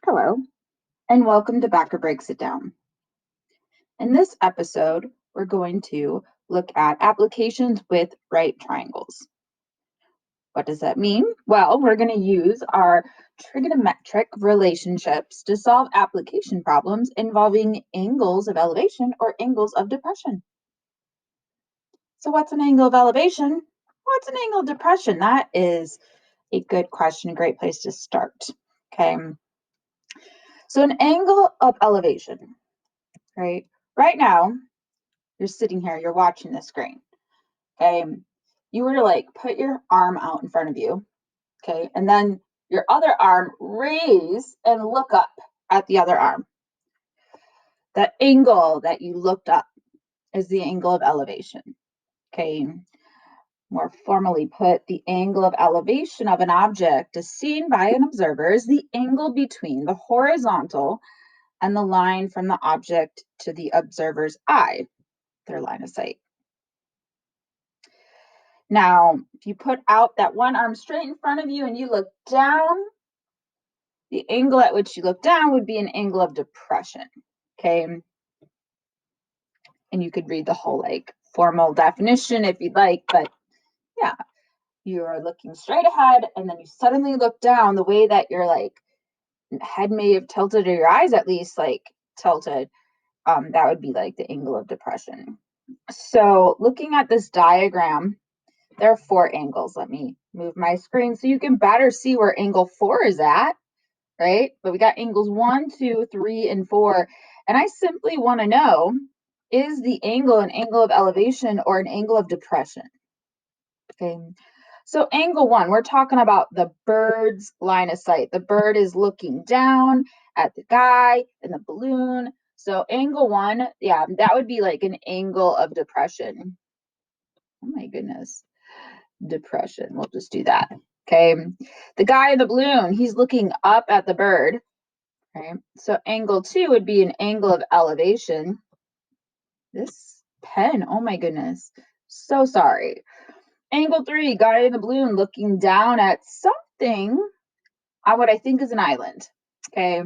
Hello, and welcome to Backer Breaks It Down. In this episode, we're going to look at applications with right triangles. What does that mean? Well, we're going to use our trigonometric relationships to solve application problems involving angles of elevation or angles of depression. So what's an angle of elevation? What's an angle of depression? That is a good question, a great place to start. Okay, so an angle of elevation, right? Right now, you're sitting here, you're watching the screen. Okay. You were to put your arm out in front of you. Okay. And then your other arm raise and look up at the other arm. The angle that you looked up is the angle of elevation. Okay. More formally put, the angle of elevation of an object as seen by an observer is the angle between the horizontal and the line from the object to the observer's eye, their line of sight. Now, if you put out that one arm straight in front of you and you look down, the angle at which you look down would be an angle of depression, okay? And you could read the whole formal definition if you'd like, but yeah, you're looking straight ahead and then you suddenly look down the way that your head may have tilted or your eyes at least tilted. That would be the angle of depression. So looking at this diagram, there are four angles. Let me move my screen so you can better see where angle 4 is at, right? But we got angles 1, 2, 3, and 4. And I simply want to know, is the angle an angle of elevation or an angle of depression? Okay. So angle 1, we're talking about the bird's line of sight. The bird is looking down at the guy in the balloon. So angle 1, yeah, that would be an angle of depression. Oh my goodness. Depression. We'll just do that. Okay. The guy in the balloon, he's looking up at the bird. Okay. So angle 2 would be an angle of elevation. This pen, oh my goodness. So sorry. Angle 3, guy in the balloon looking down at something on what I think is an island. Okay.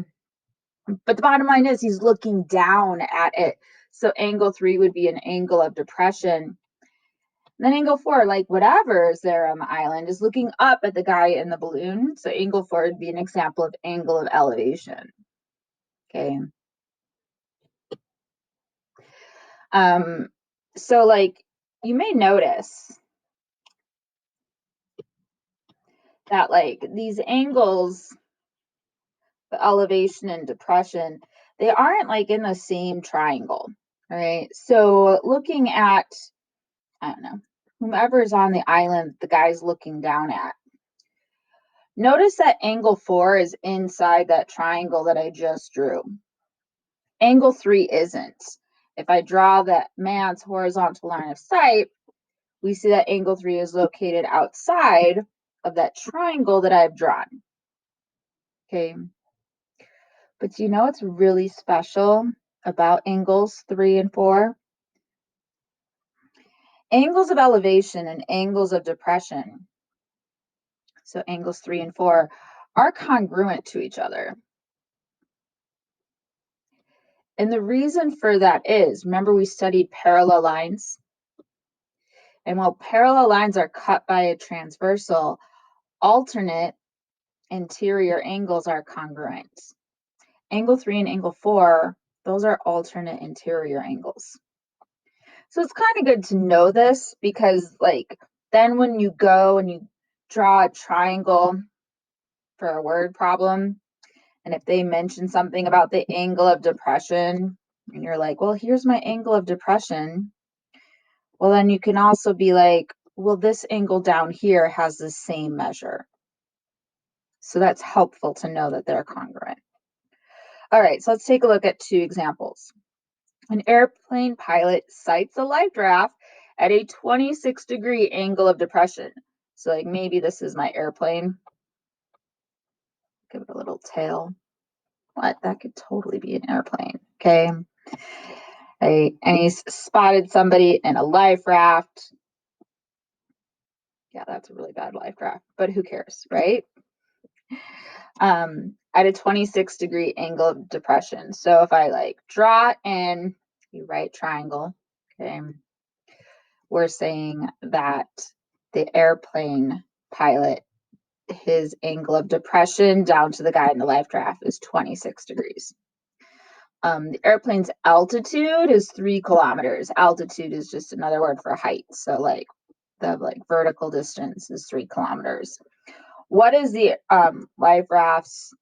But the bottom line is he's looking down at it. So angle 3 would be an angle of depression. Then angle 4, whatever is there on the island, is looking up at the guy in the balloon. So angle 4 would be an example of angle of elevation. Okay. So you may notice that these angles, the elevation and depression, they aren't in the same triangle. All right. So looking at, I don't know, whomever's on the island the guy's looking down at. Notice that angle 4 is inside that triangle that I just drew. Angle 3 isn't. If I draw that man's horizontal line of sight, we see that angle 3 is located outside of that triangle that I've drawn. Okay. But do you know what's really special about angles 3 and 4? Angles of elevation and angles of depression, so angles 3 and 4, are congruent to each other. And the reason for that is, remember we studied parallel lines? And while parallel lines are cut by a transversal, alternate interior angles are congruent. Angle 3 and angle 4, those are alternate interior angles. So it's kind of good to know this because then when you go and you draw a triangle for a word problem, and if they mention something about the angle of depression, and you're like, well, here's my angle of depression. Well, then you can also be like, well, this angle down here has the same measure. So that's helpful to know that they're congruent. All right, so let's take a look at two examples. An airplane pilot sights a life raft at a 26-degree angle of depression. So maybe this is my airplane. Give it a little tail. What? That could totally be an airplane. Okay. And he's spotted somebody in a life raft. Yeah, that's a really bad life raft, but who cares, right? at a 26-degree angle of depression. So if I like draw in a right triangle, okay, we're saying that the airplane pilot, his angle of depression down to the guy in the life raft is 26 degrees. The airplane's altitude is 3 kilometers. Altitude is just another word for height. So like the vertical distance is 3 kilometers. What is the life raft's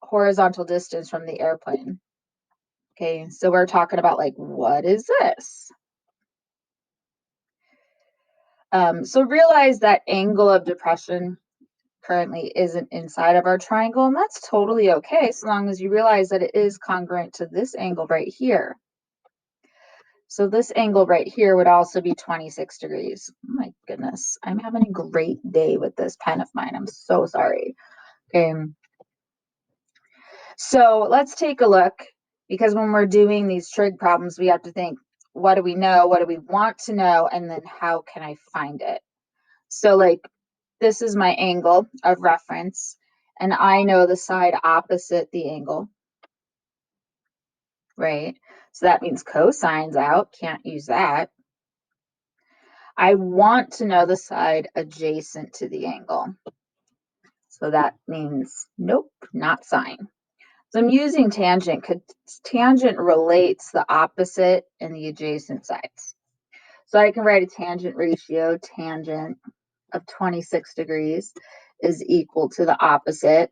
horizontal distance from the airplane? Okay, so we're talking about like, what is this? So realize that angle of depression currently isn't inside of our triangle, and that's totally okay, so long as you realize that it is congruent to this angle right here. So this angle right here would also be 26 degrees. Oh my goodness, I'm having a great day with this pen of mine. I'm so sorry. Okay. So let's take a look, because when we're doing these trig problems, we have to think, what do we know? What do we want to know? And then how can I find it? So like, this is my angle of reference, and I know the side opposite the angle, right? So that means cosine's out, can't use that. I want to know the side adjacent to the angle. So that means, nope, not sine. So I'm using tangent because tangent relates the opposite and the adjacent sides. So I can write a tangent ratio, tangent of 26 degrees is equal to the opposite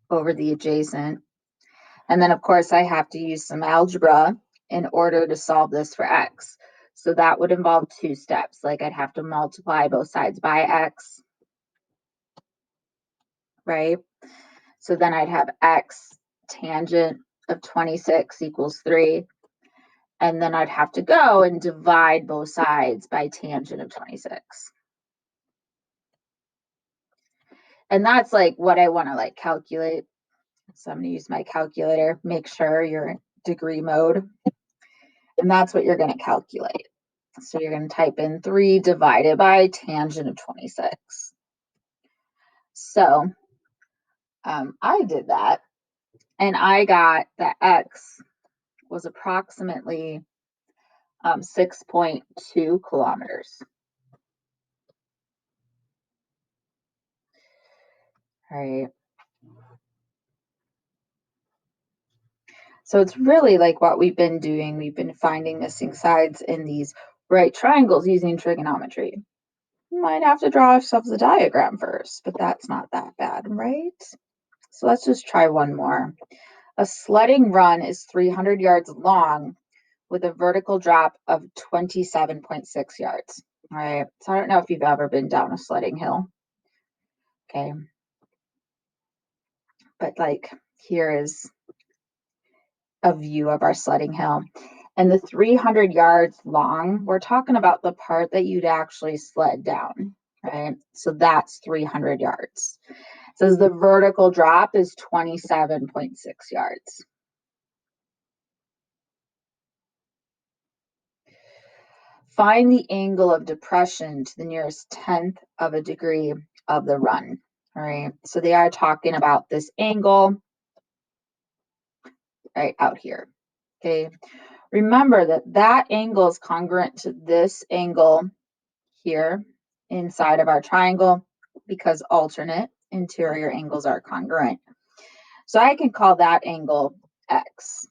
over the adjacent. And then of course I have to use some algebra in order to solve this for x. So that would involve 2 steps. Like I'd have to multiply both sides by x, right? So then I'd have x tangent of 26 equals 3. And then I'd have to go and divide both sides by tangent of 26. And that's like what I want to like calculate. So I'm going to use my calculator, make sure you're in degree mode. And that's what you're going to calculate. So you're going to type in 3 divided by tangent of 26. So I did that, and I got that x was approximately 6.2 kilometers. All right. So it's really like what we've been doing. We've been finding missing sides in these right triangles using trigonometry. You might have to draw ourselves a diagram first, but that's not that bad, right? So let's just try one more. A sledding run is 300 yards long with a vertical drop of 27.6 yards. All right. So I don't know if you've ever been down a sledding hill. Okay. But like, here is a view of our sledding hill. And the 300 yards long, we're talking about the part that you'd actually sled down, right? So that's 300 yards. It says the vertical drop is 27.6 yards. Find the angle of depression to the nearest 10th of a degree of the run. All right, so they are talking about this angle right out here. Okay, remember that that angle is congruent to this angle here inside of our triangle because alternate interior angles are congruent. So I can call that angle x.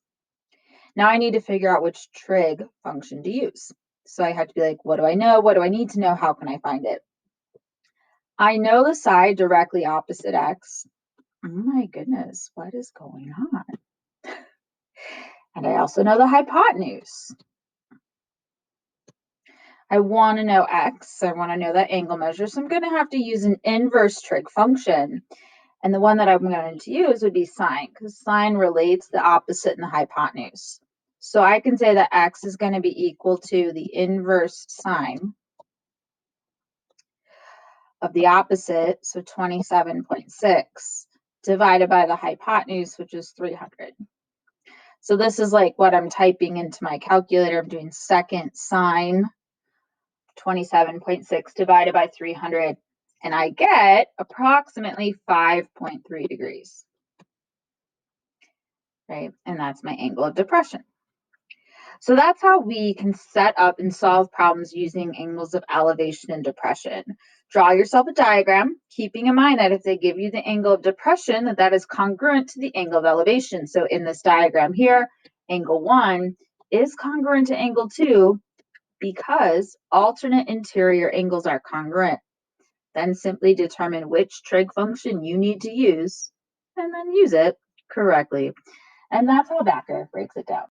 Now I need to figure out which trig function to use. So I have to be like, what do I know? What do I need to know? How can I find it? I know the side directly opposite x. Oh my goodness, what is going on? And I also know the hypotenuse. I want to know x. I want to know that angle measure. So I'm going to have to use an inverse trig function. And the one that I'm going to use would be sine, because sine relates the opposite and the hypotenuse. So I can say that x is going to be equal to the inverse sine of the opposite, so 27.6, divided by the hypotenuse, which is 300. So this is like what I'm typing into my calculator. I'm doing second sine 27.6 divided by 300. and I get approximately 5.3 degrees, right? And that's my angle of depression. So that's how we can set up and solve problems using angles of elevation and depression. Draw yourself a diagram, keeping in mind that if they give you the angle of depression, that is congruent to the angle of elevation. So in this diagram here, angle 1 is congruent to angle 2 because alternate interior angles are congruent. Then simply determine which trig function you need to use and then use it correctly. And that's how Backer breaks it down.